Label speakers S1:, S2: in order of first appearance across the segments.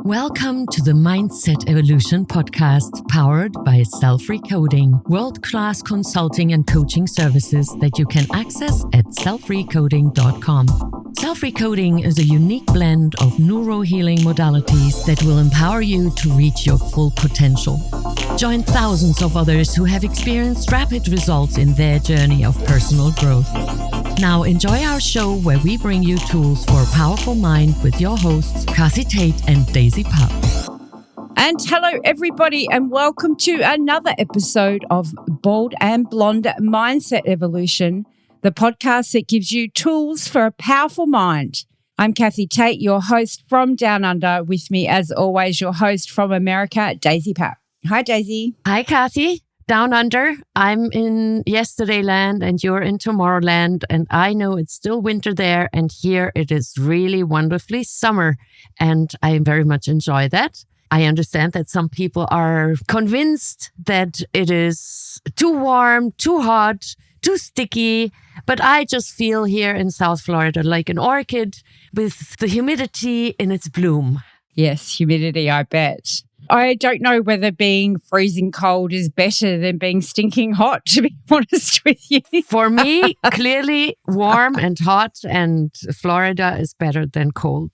S1: Welcome to the Mindset Evolution podcast, powered by Self-Recoding, world-class consulting and coaching services that you can access at selfrecoding.com. Self-Recoding is a unique blend of neuro-healing modalities that will empower you to reach your full potential. Join thousands of others who have experienced rapid results in their journey of personal growth. Now enjoy our show where we bring you tools for a powerful mind with your hosts, Kathi and Daisy.
S2: And hello, everybody, and welcome to another episode of Bold and Blonde Mindset Evolution, the podcast that gives you tools for a powerful mind. I'm Kathi Tate, your host from Down Under. With me, as always, your host from America, Daisy Pap. Hi, Daisy.
S1: Hi, Kathi. Down under, I'm in yesterday land and you're in tomorrow land, and I know it's still winter there, and here it is really wonderfully summer, and I very much enjoy that. I understand that some people are convinced that it is too warm, too hot, too sticky, but I just feel here in South Florida like an orchid with the humidity in its bloom.
S2: Yes, humidity, I bet. I don't know whether being freezing cold is better than being stinking hot, to be honest with you.
S1: For me, clearly warm and hot, and Florida is better than cold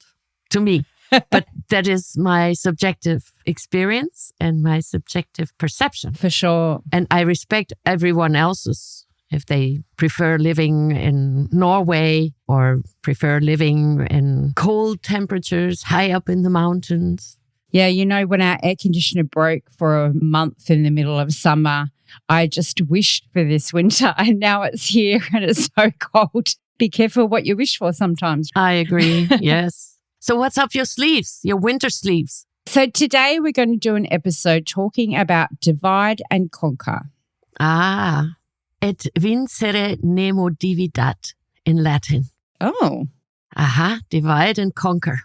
S1: to me. But that is my subjective experience and my subjective perception.
S2: For sure.
S1: And I respect everyone else's if they prefer living in Norway or prefer living in cold temperatures high up in the mountains.
S2: Yeah, you know, when our air conditioner broke for a month in the middle of summer, I just wished for this winter, and now it's here and it's so cold. Be careful what you wish for sometimes.
S1: I agree, yes. So what's up your sleeves, your winter sleeves?
S2: So today we're going to do an episode talking about divide and conquer.
S1: Et vincere nemo dividat in Latin.
S2: Oh.
S1: Aha, divide and conquer.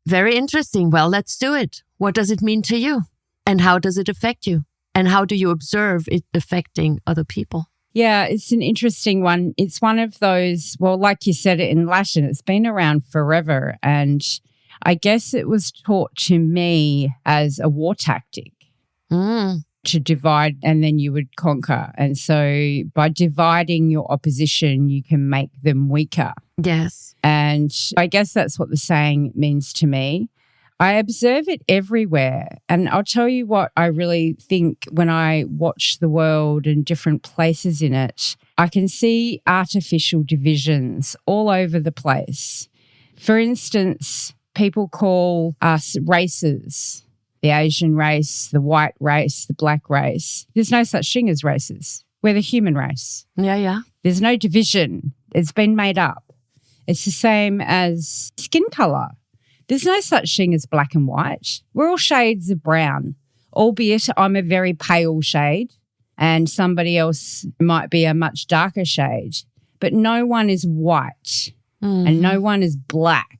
S1: Very interesting. Well, let's do it. What does it mean to you? And how does it affect you? And how do you observe it affecting other people?
S2: Yeah, it's an interesting one. It's one of those, well, like you said it in Latin, it's been around forever. And I guess it was taught to me as a war tactic to divide and then you would conquer. And so by dividing your opposition, you can make them weaker.
S1: Yes.
S2: And I guess that's what the saying means to me. I observe it everywhere. And I'll tell you what I really think when I watch the world and different places in it. I can see artificial divisions all over the place. For instance, people call us races, the Asian race, the white race, the black race. There's no such thing as races. We're the human race.
S1: Yeah.
S2: There's no division. It's been made up. It's the same as skin color. There's no such thing as black and white. We're all shades of brown, albeit I'm a very pale shade and somebody else might be a much darker shade. But no one is white and no one is black.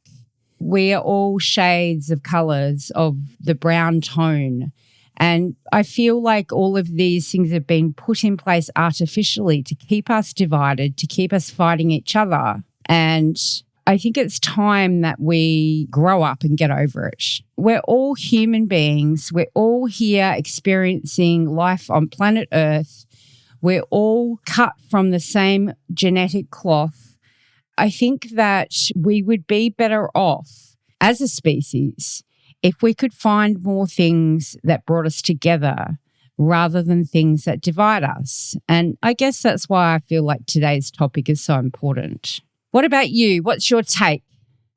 S2: We are all shades of colors of the brown tone. And I feel like all of these things have been put in place artificially to keep us divided, to keep us fighting each other. And I think it's time that we grow up and get over it. We're all human beings. We're all here experiencing life on planet Earth. We're all cut from the same genetic cloth. I think that we would be better off as a species if we could find more things that brought us together rather than things that divide us. And I guess that's why I feel like today's topic is so important. What about you? What's your take?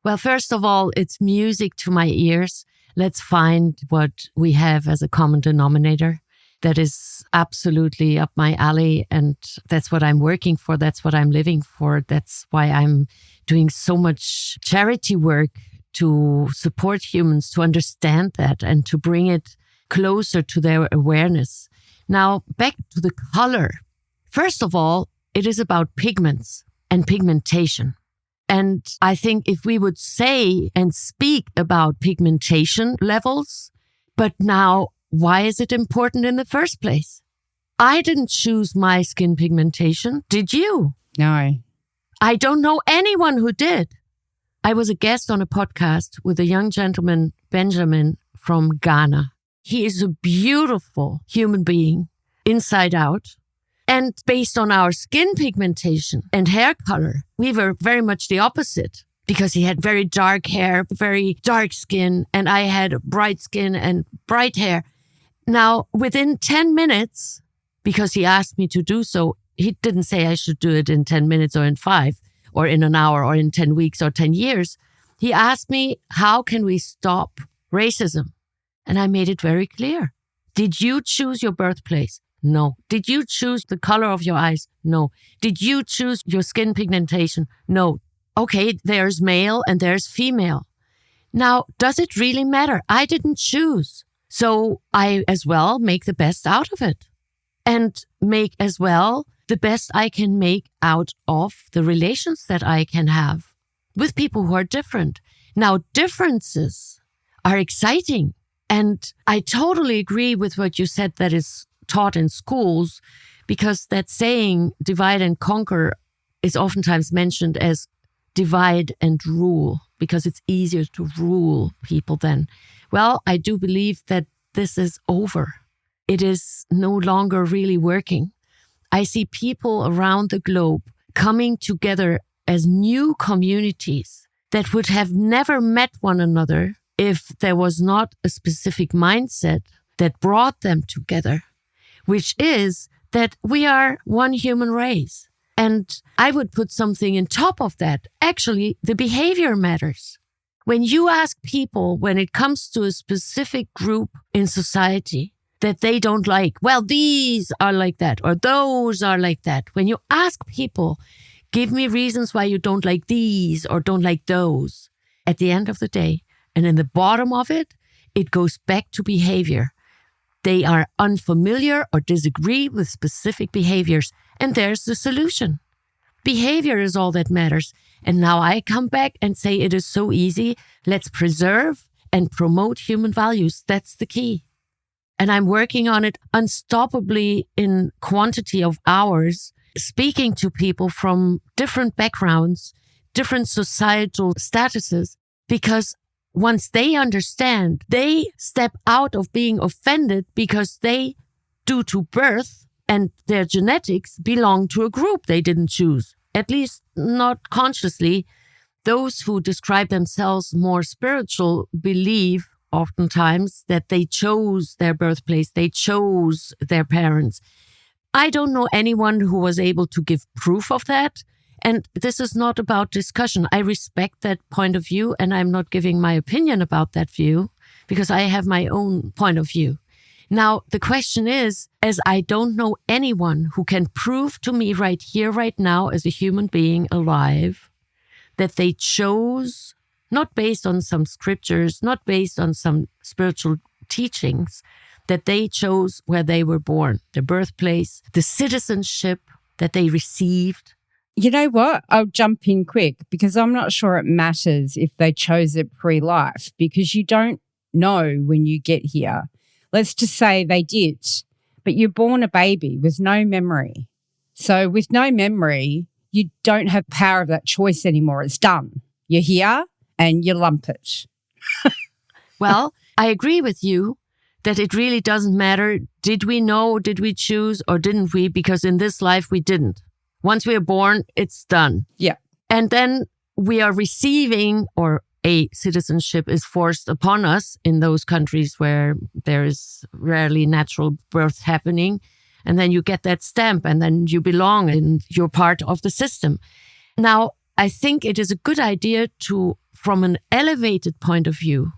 S1: Well, first of all, it's music to my ears. Let's find what we have as a common denominator that is absolutely up my alley. And that's what I'm working for. That's what I'm living for. That's why I'm doing so much charity work to support humans to understand that and to bring it closer to their awareness. Now, back to the color. First of all, it is about pigments and pigmentation. And I think if we would say and speak about pigmentation levels, but now, why is it important in the first place? I didn't choose my skin pigmentation. Did you?
S2: No.
S1: I don't know anyone who did. I was a guest on a podcast with a young gentleman, Benjamin, from Ghana. He is a beautiful human being, inside out. And based on our skin pigmentation and hair color, we were very much the opposite because he had very dark hair, very dark skin, and I had bright skin and bright hair. Now, within 10 minutes, because he asked me to do so, he didn't say I should do it in 10 minutes or in 5 or in an hour or in 10 weeks or 10 years. He asked me, how can we stop racism? And I made it very clear. Did you choose your birthplace? No. Did you choose the color of your eyes? No. Did you choose your skin pigmentation? No. Okay, there's male and there's female. Now, does it really matter? I didn't choose. So I as well make the best out of it and make as well the best I can make out of the relations that I can have with people who are different. Now, differences are exciting. And I totally agree with what you said that is taught in schools, because that saying, divide and conquer, is oftentimes mentioned as divide and rule, because it's easier to rule people then. Well, I do believe that this is over. It is no longer really working. I see people around the globe coming together as new communities that would have never met one another if there was not a specific mindset that brought them together, which is that we are one human race. And I would put something on top of that. Actually, the behavior matters. When you ask people, when it comes to a specific group in society that they don't like, well, these are like that, or those are like that. When you ask people, give me reasons why you don't like these or don't like those, at the end of the day, and in the bottom of it, it goes back to behavior. They are unfamiliar or disagree with specific behaviors. And there's the solution. Behavior is all that matters. And now I come back and say it is so easy. Let's preserve and promote human values. That's the key. And I'm working on it unstoppably in quantity of hours, speaking to people from different backgrounds, different societal statuses, because once they understand, they step out of being offended because they, due to birth and their genetics, belong to a group they didn't choose, at least not consciously. Those who describe themselves more spiritual believe oftentimes that they chose their birthplace, they chose their parents. I don't know anyone who was able to give proof of that. And this is not about discussion. I respect that point of view, and I'm not giving my opinion about that view because I have my own point of view. Now, the question is, as I don't know anyone who can prove to me right here, right now, as a human being alive, that they chose, not based on some scriptures, not based on some spiritual teachings, that they chose where they were born, their birthplace, the citizenship that they received.
S2: You know what? I'll jump in quick because I'm not sure it matters if they chose it pre-life because you don't know when you get here. Let's just say they did, but you're born a baby with no memory. So with no memory, you don't have power of that choice anymore. It's done. You're here and you lump it.
S1: Well, I agree with you that it really doesn't matter. Did we know, did we choose, or didn't we? Because in this life, we didn't. Once we are born, it's done.
S2: Yeah.
S1: And then we are receiving, or a citizenship is forced upon us in those countries where there is rarely natural birth happening. And then you get that stamp and then you belong and you're part of the system. Now, I think it is a good idea to, from an elevated point of view,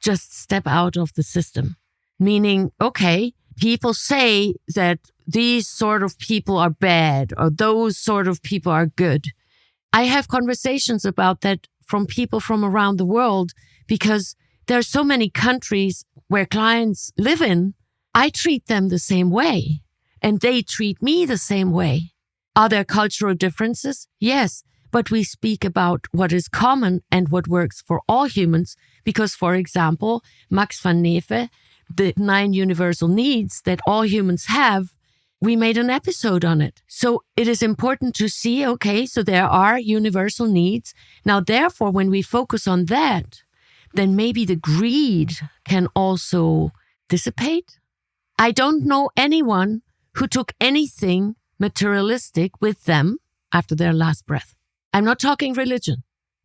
S1: just step out of the system. Meaning, okay, people say that these sort of people are bad or those sort of people are good. I have conversations about that from people from around the world because there are so many countries where clients live in. I treat them the same way and they treat me the same way. Are there cultural differences? Yes, but we speak about what is common and what works for all humans because, for example, Max van Neefe, the 9 universal needs that all humans have, we made an episode on it. So it is important to see, okay, so there are universal needs. Now, therefore, when we focus on that, then maybe the greed can also dissipate. I don't know anyone who took anything materialistic with them after their last breath. I'm not talking religion.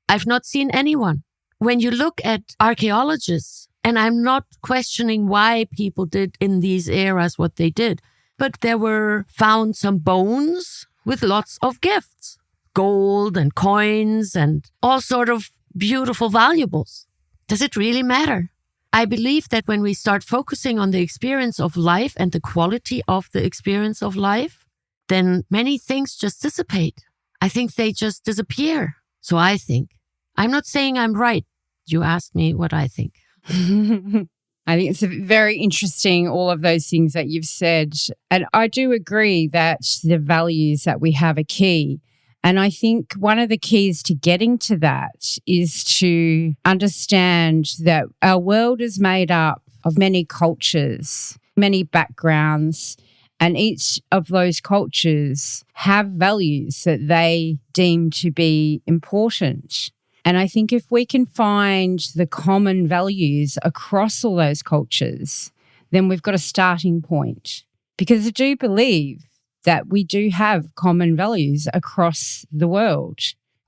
S1: I've not seen anyone. When you look at archaeologists, and I'm not questioning why people did in these eras what they did, but there were found some bones with lots of gifts, gold and coins and all sort of beautiful valuables. Does it really matter? I believe that when we start focusing on the experience of life and the quality of the experience of life, then many things just dissipate. I think they just disappear. So I think. I'm not saying I'm right. You asked me what I think.
S2: I think it's very interesting, all of those things that you've said. And I do agree that the values that we have are key. And I think one of the keys to getting to that is to understand that our world is made up of many cultures, many backgrounds, and each of those cultures have values that they deem to be important. And I think if we can find the common values across all those cultures, then we've got a starting point. Because I do believe that we do have common values across the world.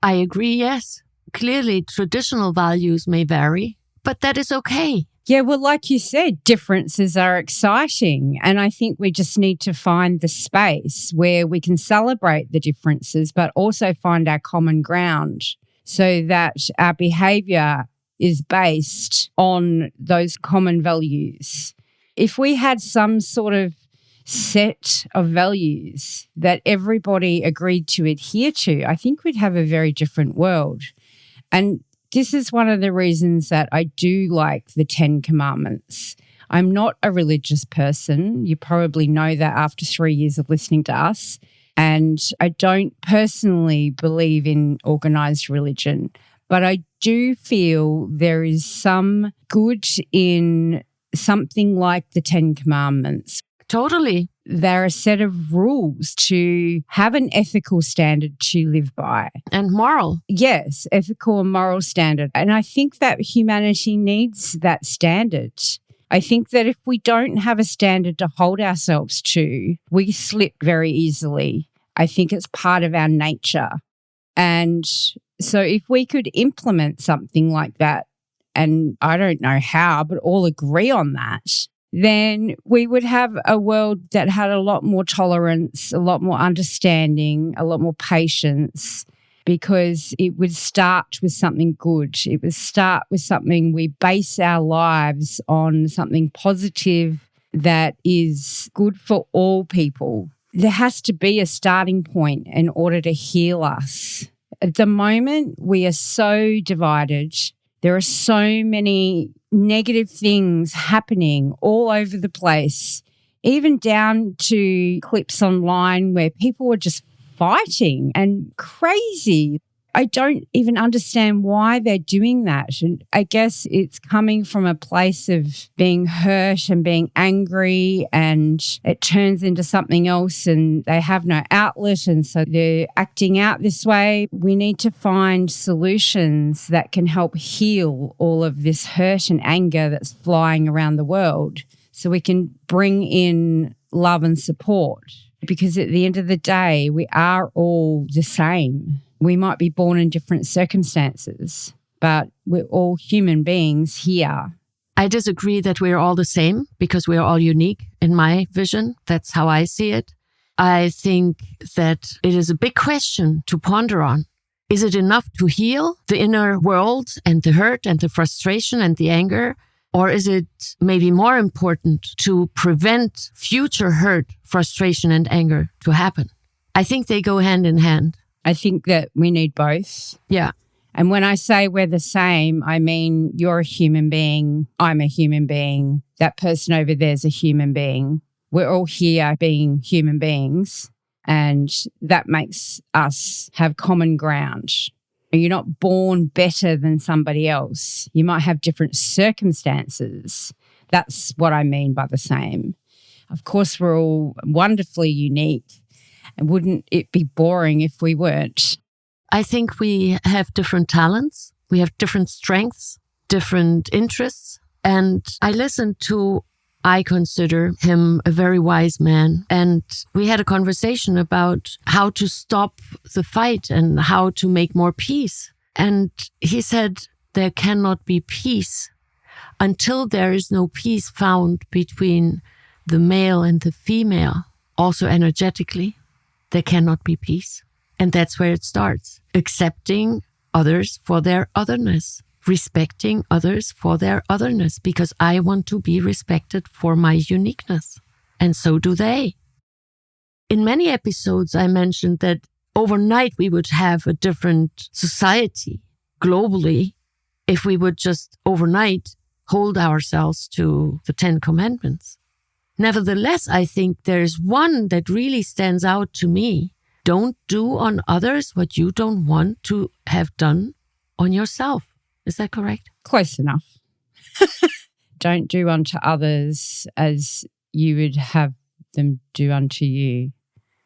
S1: I agree, yes. Clearly, traditional values may vary, but that is okay.
S2: Yeah, well, like you said, differences are exciting. And I think we just need to find the space where we can celebrate the differences, but also find our common ground so that our behaviour is based on those common values. If we had some sort of set of values that everybody agreed to adhere to, I think we'd have a very different world. And this is one of the reasons that I do like the 10 Commandments. I'm not a religious person. You probably know that after 3 years of listening to us. And I don't personally believe in organised religion, but I do feel there is some good in something like the 10 Commandments.
S1: Totally.
S2: They're a set of rules to have an ethical standard to live by.
S1: And moral.
S2: Yes, ethical and moral standard. And I think that humanity needs that standard. I think that if we don't have a standard to hold ourselves to, we slip very easily. I think it's part of our nature. And so if we could implement something like that, and I don't know how, but all agree on that, then we would have a world that had a lot more tolerance, a lot more understanding, a lot more patience, because it would start with something good. It would start with something we base our lives on, something positive that is good for all people. There has to be a starting point in order to heal us. At the moment, we are so divided. There are so many negative things happening all over the place, even down to clips online where people are just fighting and crazy. I don't even understand why they're doing that. And I guess it's coming from a place of being hurt and being angry, and it turns into something else and they have no outlet, and so they're acting out this way. We need to find solutions that can help heal all of this hurt and anger that's flying around the world, so we can bring in love and support. Because at the end of the day, we are all the same. We might be born in different circumstances, but we're all human beings here.
S1: I disagree that we're all the same, because we're all unique in my vision. That's how I see it. I think that it is a big question to ponder on. Is it enough to heal the inner world and the hurt and the frustration and the anger? Or is it maybe more important to prevent future hurt, frustration, and anger to happen? I think they go hand in hand.
S2: I think that we need both.
S1: Yeah.
S2: And when I say we're the same, I mean you're a human being, I'm a human being, that person over there's a human being. We're all here being human beings, and that makes us have common ground. You're not born better than somebody else. You might have different circumstances. That's what I mean by the same. Of course, we're all wonderfully unique. And wouldn't it be boring if we weren't?
S1: I think we have different talents. We have different strengths, different interests. And I listened to, I consider him a very wise man. And we had a conversation about how to stop the fight and how to make more peace. And he said, there cannot be peace until there is no peace found between the male and the female. Also energetically, there cannot be peace. And that's where it starts. Accepting others for their otherness. Respecting others for their otherness, because I want to be respected for my uniqueness. And so do they. In many episodes, I mentioned that overnight we would have a different society globally if we would just overnight hold ourselves to the 10 Commandments. Nevertheless, I think there's one that really stands out to me. Don't do on others what you don't want to have done on yourself. Is that correct?
S2: Close enough. Don't do unto others as you would have them do unto you.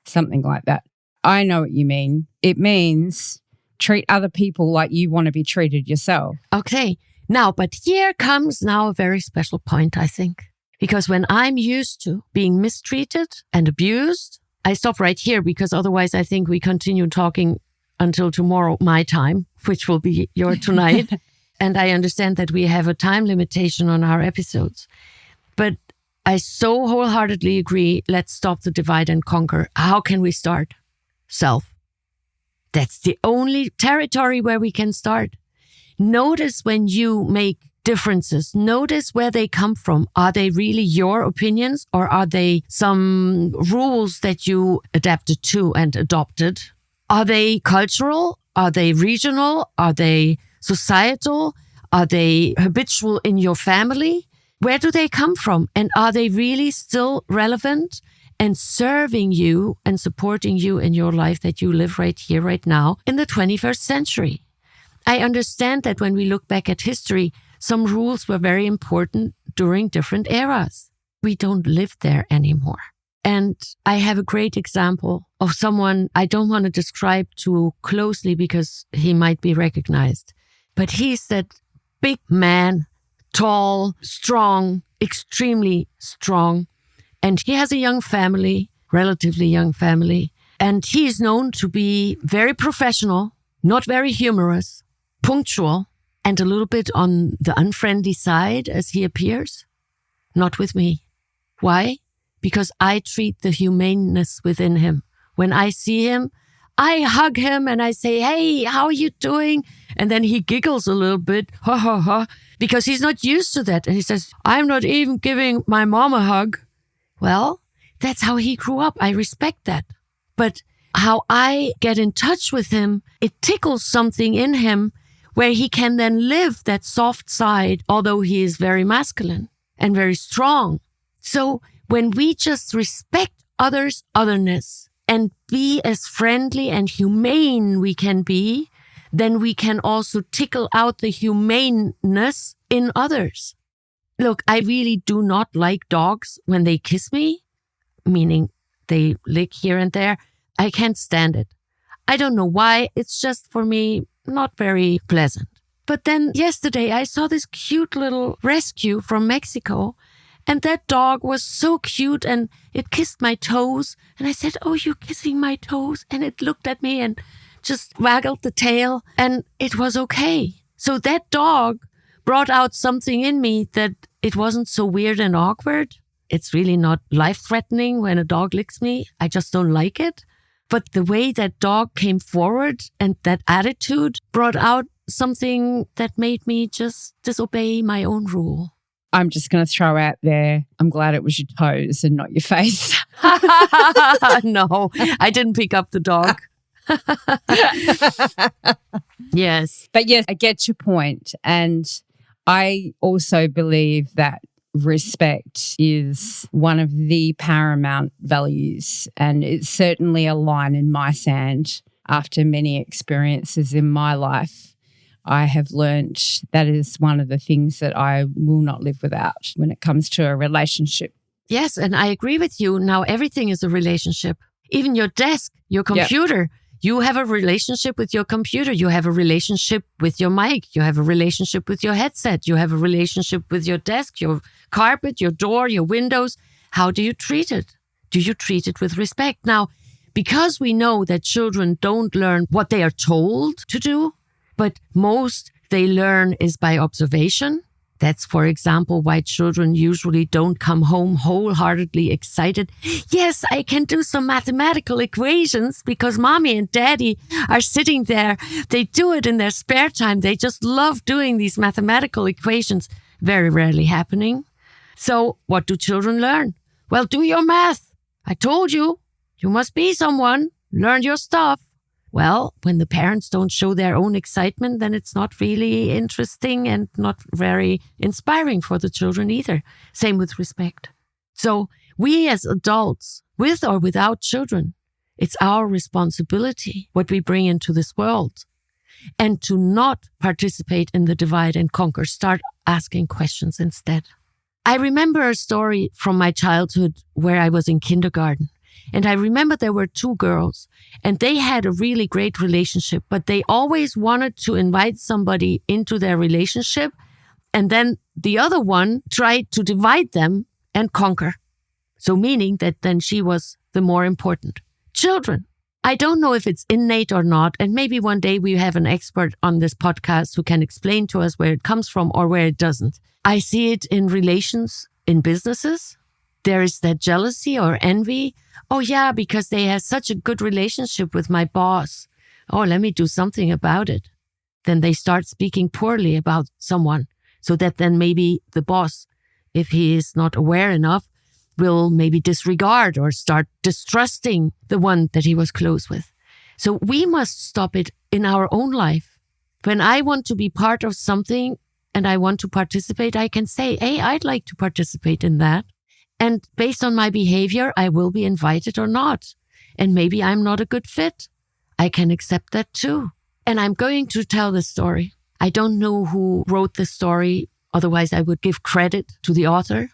S2: Something like that. I know what you mean. It means treat other people like you want to be treated yourself.
S1: Okay. Now, but here comes now a very special point, I think. Because when I'm used to being mistreated and abused, I stop right here because otherwise I think we continue talking until tomorrow, my time, which will be your tonight. And I understand that we have a time limitation on our episodes. But I so wholeheartedly agree, let's stop the divide and conquer. How can we start? Self. That's the only territory where we can start. Notice when you make differences. Notice where they come from. Are they really your opinions, or are they some rules that you adapted to and adopted? Are they cultural? Are they regional? Are they societal? Are they habitual in your family? Where do they come from? And are they really still relevant and serving you and supporting you in your life that you live right here, right now in the 21st century? I understand that when we look back at history, some rules were very important during different eras. We don't live there anymore. And I have a great example of someone I don't want to describe too closely because he might be recognized. But he's that big man, tall, strong, extremely strong. And he has a young family, relatively young family. And he is known to be very professional, not very humorous, punctual, and a little bit on the unfriendly side as he appears. Not with me. Why? Because I treat the humaneness within him. When I see him, I hug him and I say, hey, how are you doing? And then he giggles a little bit, ha, ha, ha, because he's not used to that. And he says, I'm not even giving my mom a hug. Well, that's how he grew up. I respect that. But how I get in touch with him, it tickles something in him where he can then live that soft side, although he is very masculine and very strong. So when we just respect others' otherness and be as friendly and humane we can be, then we can also tickle out the humaneness in others. Look, I really do not like dogs when they kiss me, meaning they lick here and there. I can't stand it. I don't know why. It's just for me not very pleasant. But then yesterday I saw this cute little rescue from Mexico, and that dog was so cute and it kissed my toes. And I said, oh, you're kissing my toes? And it looked at me and just waggled the tail, and it was okay. So that dog brought out something in me that it wasn't so weird and awkward. It's really not life-threatening when a dog licks me. I just don't like it. But the way that dog came forward and that attitude brought out something that made me just disobey my own rule.
S2: I'm just going to throw out there, I'm glad it was your toes and not your face.
S1: No, I didn't pick up the dog. Yes.
S2: But yes, I get your point. And I also believe that respect is one of the paramount values. And it's certainly a line in my sand. After many experiences in my life, I have learned that is one of the things that I will not live without when it comes to a relationship.
S1: Yes, and I agree with you. Now everything is a relationship. Even your desk, your computer, You have a relationship with your computer. You have a relationship with your mic. You have a relationship with your headset. You have a relationship with your desk, your carpet, your door, your windows. How do you treat it? Do you treat it with respect? Now, because we know that children don't learn what they are told to do, but most they learn is by observation. That's, for example, why children usually don't come home wholeheartedly excited. Yes, I can do some mathematical equations because mommy and daddy are sitting there. They do it in their spare time. They just love doing these mathematical equations. Very rarely happening. So what do children learn? Well, do your math. I told you, you must be someone. Learn your stuff. Well, when the parents don't show their own excitement, then it's not really interesting and not very inspiring for the children either. Same with respect. So we as adults, with or without children, it's our responsibility what we bring into this world. And to not participate in the divide and conquer, start asking questions instead. I remember a story from my childhood where I was in kindergarten. And I remember there were two girls and they had a really great relationship, but they always wanted to invite somebody into their relationship. And then the other one tried to divide them and conquer. So meaning that then she was the more important. Children. I don't know if it's innate or not. And maybe one day we have an expert on this podcast who can explain to us where it comes from or where it doesn't. I see it in relations, in businesses. There is that jealousy or envy. Oh yeah, because they have such a good relationship with my boss. Oh, let me do something about it. Then they start speaking poorly about someone so that then maybe the boss, if he is not aware enough, will maybe disregard or start distrusting the one that he was close with. So we must stop it in our own life. When I want to be part of something and I want to participate, I can say, hey, I'd like to participate in that. And based on my behavior, I will be invited or not. And maybe I'm not a good fit. I can accept that too. And I'm going to tell this story. I don't know who wrote the story. Otherwise, I would give credit to the author.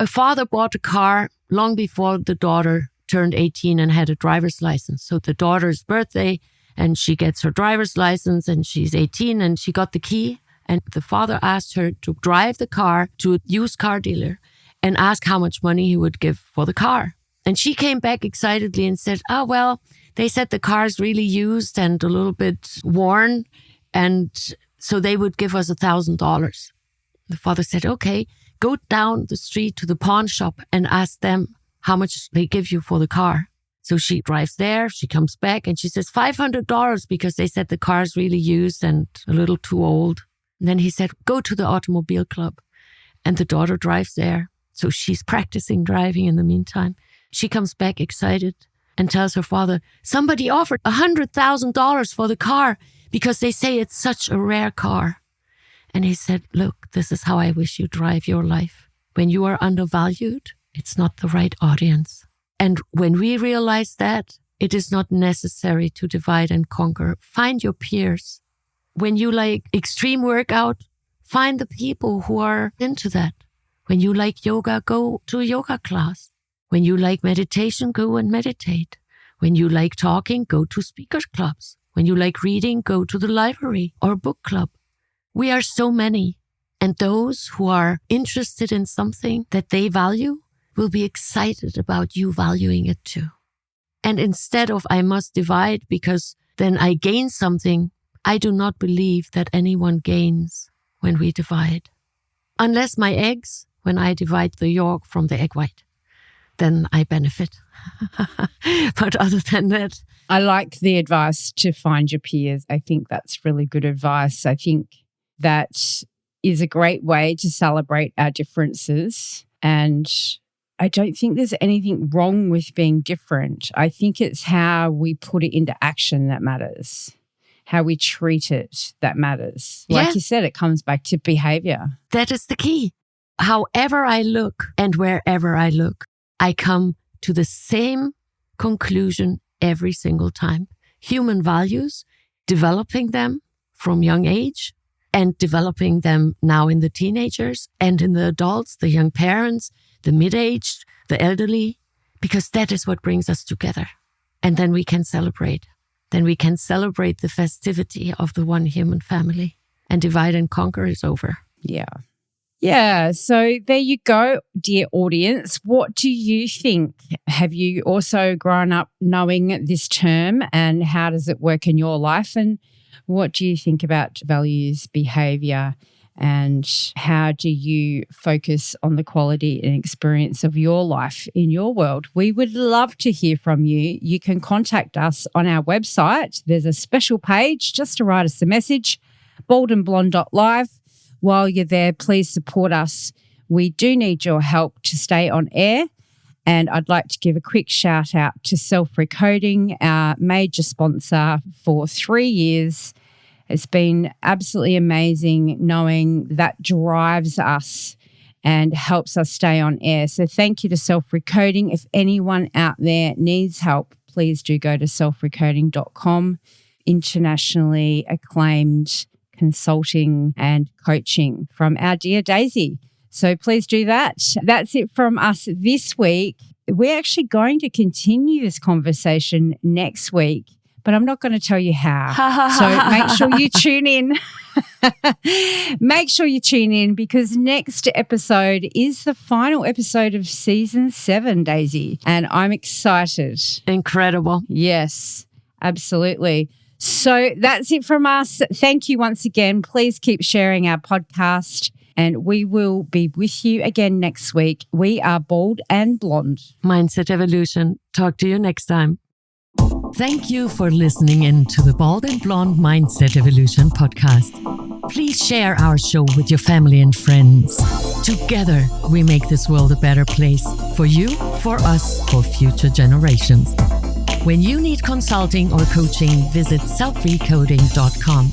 S1: A father bought a car long before the daughter turned 18 and had a driver's license. So the daughter's birthday and she gets her driver's license and she's 18 and she got the key. And the father asked her to drive the car to a used car dealer and ask how much money he would give for the car. And she came back excitedly and said, oh, well, they said the car's really used and a little bit worn. And so they would give us $1,000. The father said, okay, go down the street to the pawn shop and ask them how much they give you for the car. So she drives there, she comes back and she says $500 because they said the car's really used and a little too old. And then he said, go to the automobile club. And the daughter drives there. So she's practicing driving in the meantime. She comes back excited and tells her father, somebody offered $100,000 for the car because they say it's such a rare car. And he said, look, this is how I wish you drive your life. When you are undervalued, it's not the right audience. And when we realize that, it is not necessary to divide and conquer. Find your peers. When you like extreme workout, find the people who are into that. When you like yoga, go to a yoga class. When you like meditation, go and meditate. When you like talking, go to speakers clubs. When you like reading, go to the library or book club. We are so many. And those who are interested in something that they value will be excited about you valuing it too. And instead of I must divide because then I gain something, I do not believe that anyone gains when we divide. Unless my eggs, when I divide the yolk from the egg white, then I benefit. But other than that,
S2: I like the advice to find your peers. I think that's really good advice. I think that is a great way to celebrate our differences. And I don't think there's anything wrong with being different. I think it's how we put it into action that matters. How we treat it that matters. Like you said, it comes back to behavior.
S1: That is the key. However I look and wherever I look, I come to the same conclusion every single time. Human values, developing them from young age and developing them now in the teenagers and in the adults, the young parents, the mid-aged, the elderly, because that is what brings us together. And then we can celebrate. then we can celebrate the festivity of the one human family, and divide and conquer is over.
S2: Yeah. Yeah. So there you go, dear audience. What do you think? Have you also grown up knowing this term, and how does it work in your life? And what do you think about values, behavior, and how do you focus on the quality and experience of your life in your world? We would love to hear from you. You can contact us on our website. There's a special page just to write us a message, boldandblonde.live. While you're there, please support us. We do need your help to stay on air. And I'd like to give a quick shout out to Self-Recoding, our major sponsor for 3 years. It's been absolutely amazing knowing that drives us and helps us stay on air. So thank you to Self-Recoding. If anyone out there needs help, please do go to selfrecoding.com. Internationally acclaimed consulting and coaching from our dear Daisy. So please do that. That's it from us this week. We're actually going to continue this conversation next week, but I'm not going to tell you how. So make sure you tune in. Make sure you tune in, because next episode is the final episode of season 7, Daisy. And I'm excited.
S1: Incredible.
S2: Yes, absolutely. So that's it from us. Thank you once again. Please keep sharing our podcast, and we will be with you again next week. We are Bold and Blonde.
S1: Mindset Evolution. Talk to you next time. Thank you for listening in to the Bold and Blonde Mindset Evolution podcast. Please share our show with your family and friends. Together, we make this world a better place for you, for us, for future generations. When you need consulting or coaching, visit selfrecoding.com.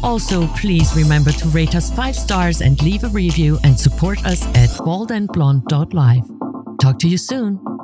S1: Also, please remember to rate us 5 stars and leave a review, and support us at boldandblonde.live. Talk to you soon.